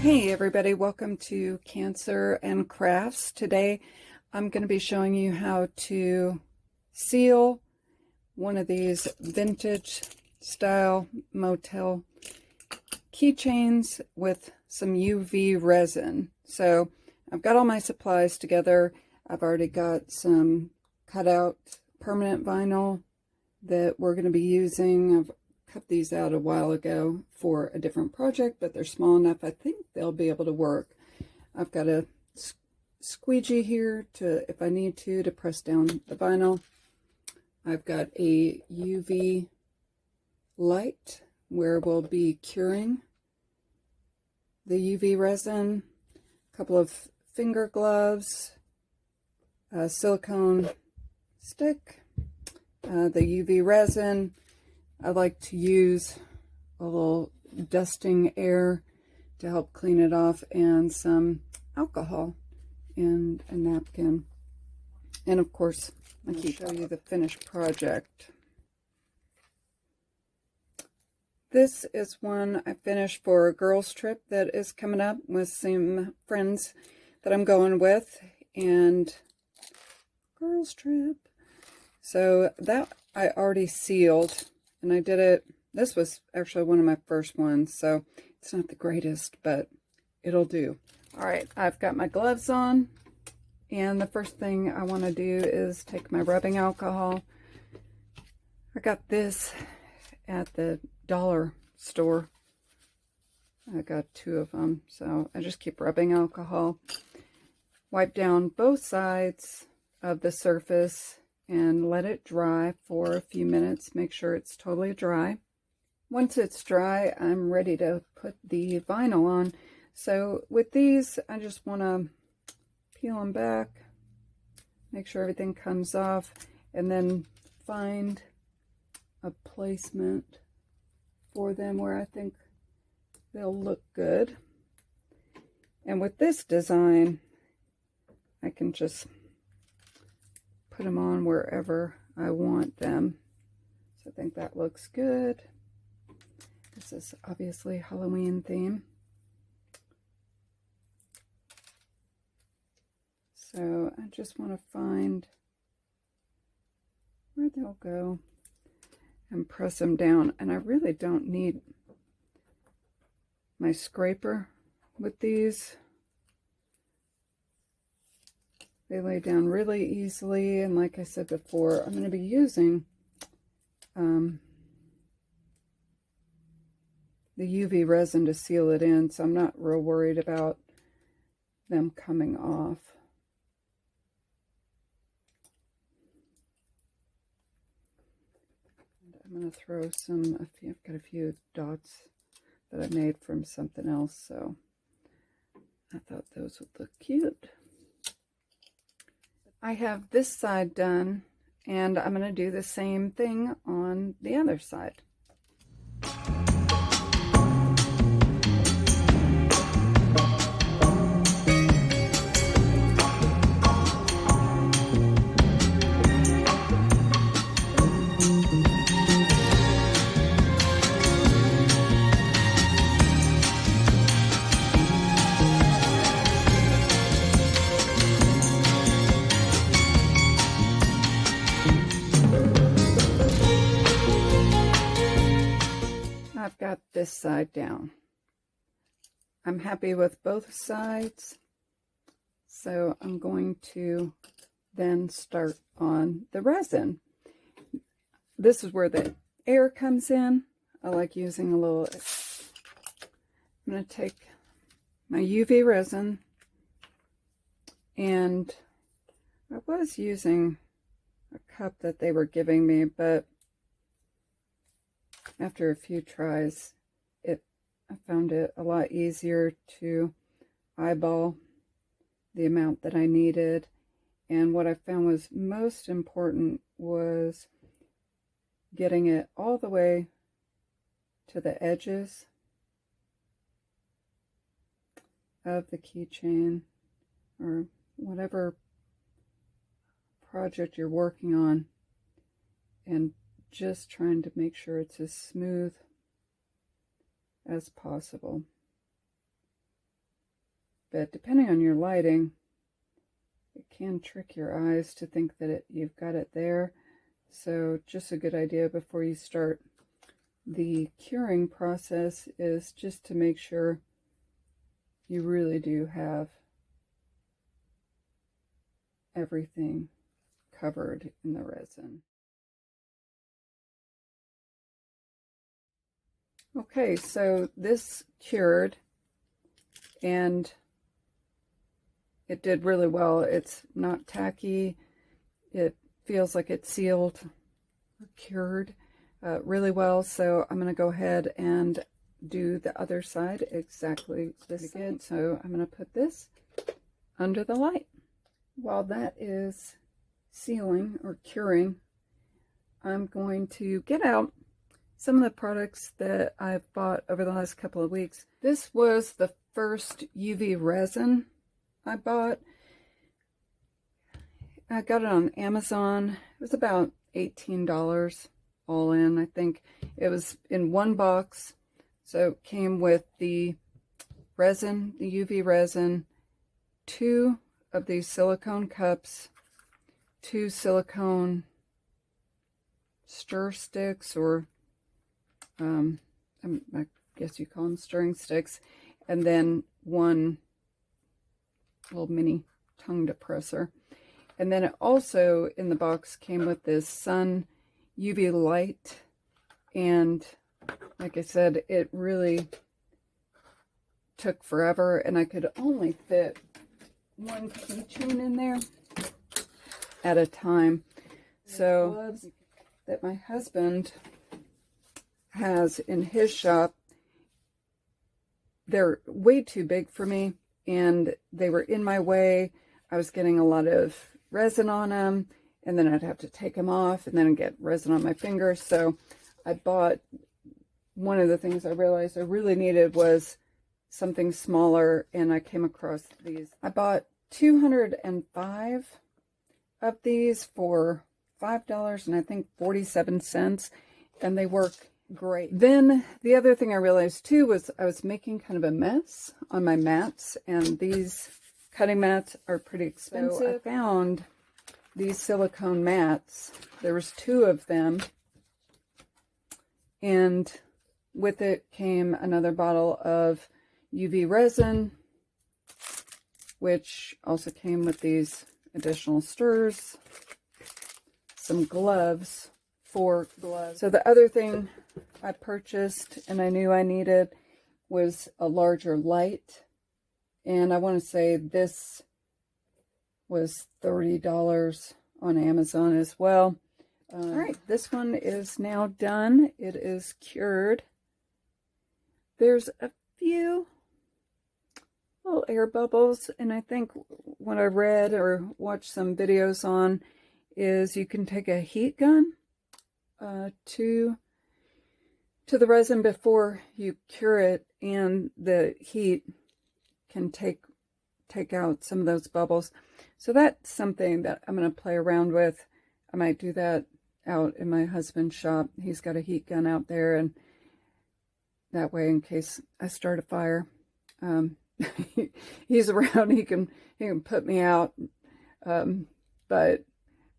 Hey everybody, welcome to Cancer and Crafts. Today I'm going to be showing you how to seal one of these vintage style Motel keychains with some UV resin. So I've got all my supplies together. I've already got some cutout permanent vinyl that we're going to be using. I've cut these out a while ago for a different project, but they're small enough I think they'll be able to work. I've got a squeegee here to, if I need to press down the vinyl. I've got a UV light where we'll be curing the UV resin, a couple of finger gloves, a silicone stick, the UV resin. I like to use a little dusting air to help clean it off, and some alcohol and a napkin. And of course, I can show you the finished project. This is one I finished for a girls' trip that is coming up with some friends that I'm going with, and girls' trip. So that I already sealed. And I did it, this was actually one of my first ones, so it's not the greatest, but it'll do. All right, I've got my gloves on, and the first thing I want to do is take my rubbing alcohol. I got this at the dollar store. I got 2 of them, so I just keep rubbing alcohol. Wipe down both sides of the surface and let it dry for a few minutes. Make sure it's totally dry. Once it's dry, I'm ready to put the vinyl on. So with these, I just want to peel them back, make sure everything comes off, and then find a placement for them where I think they'll look good. And with this design, I can just put them on wherever I want them. So I think that looks good. This is obviously Halloween theme. So I just want to find where they'll go and press them down. And I really don't need my scraper with these. They lay down really easily, and like I said before, I'm going to be using the UV resin to seal it in, so I'm not real worried about them coming off. And I'm going to throw I've got a few dots that I made from something else, so I thought those would look cute. I have this side done, and I'm going to do the same thing on the other side. I've got this side down. I'm happy with both sides, so I'm going to then start on the resin. This is where the air comes in. I like using a little. I'm going to take my UV resin, and I was using a cup that they were giving me, but after a few tries, I found it a lot easier to eyeball the amount that I needed. And what I found was most important was getting it all the way to the edges of the keychain or whatever project you're working on, and just trying to make sure it's as smooth as possible. bit. Depending on your lighting, it can trick your eyes to think that you've got it there. So just a good idea before you start the curing process is just to make sure you really do have everything covered in the resin. Okay, so this cured and it did really well. It's not tacky. It feels like it's sealed or cured really well. So I'm going to go ahead and do the other side exactly the same. So I'm going to put this under the light. While that is sealing or curing, I'm going to get out some of the products that I've bought over the last couple of weeks. This was the first UV resin I bought. I got it on Amazon. It was about $18 all in. I think it was in one box. So it came with the resin, the UV resin, 2 of these silicone cups, 2 silicone stir sticks, or I guess you call them stirring sticks, and then 1 little mini tongue depressor. And then it also in the box came with this sun UV light, and like I said, it really took forever, and I could only fit 1 keychain in there at a time. So gloves that my husband has in his shop, they're way too big for me, and they were in my way. I was getting a lot of resin on them, and then I'd have to take them off, and then I'd get resin on my fingers. So I bought, one of the things I realized I really needed was something smaller, and I came across these. I bought 205 of these for $5 and I think 47 cents, and they work great. Then the other thing I realized too was I was making kind of a mess on my mats, and these cutting mats are pretty expensive. So I found these silicone mats. There was 2 of them, and with it came another bottle of UV resin, which also came with these additional stirrers, some gloves, 4 gloves. So the other thing I purchased and I knew I needed was a larger light, and I want to say this was $30 on Amazon as well. All right, this one is now done. It is cured. There's a few little air bubbles, and I think what I read or watched some videos on is you can take a heat gun to the resin before you cure it, and the heat can take out some of those bubbles. So that's something that I'm going to play around with. I might do that out in my husband's shop. He's got a heat gun out there, and that way, in case I start a fire, he's around. He can put me out. But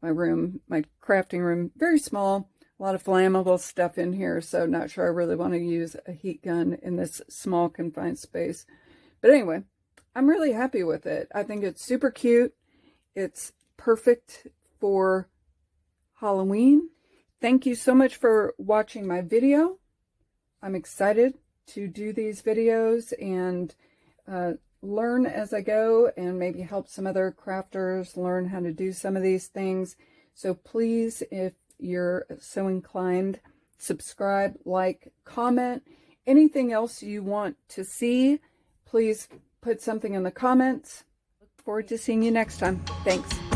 my room, my crafting room, very small. A lot of flammable stuff in here, so not sure I really want to use a heat gun in this small confined space. But anyway, I'm really happy with it. I think it's super cute. It's perfect for Halloween. Thank you so much for watching my video. I'm excited to do these videos and learn as I go, and maybe help some other crafters learn how to do some of these things. So please, if you're so inclined, subscribe, like, comment. Anything else you want to see, please put something in the comments. Look forward to seeing you next time. Thanks.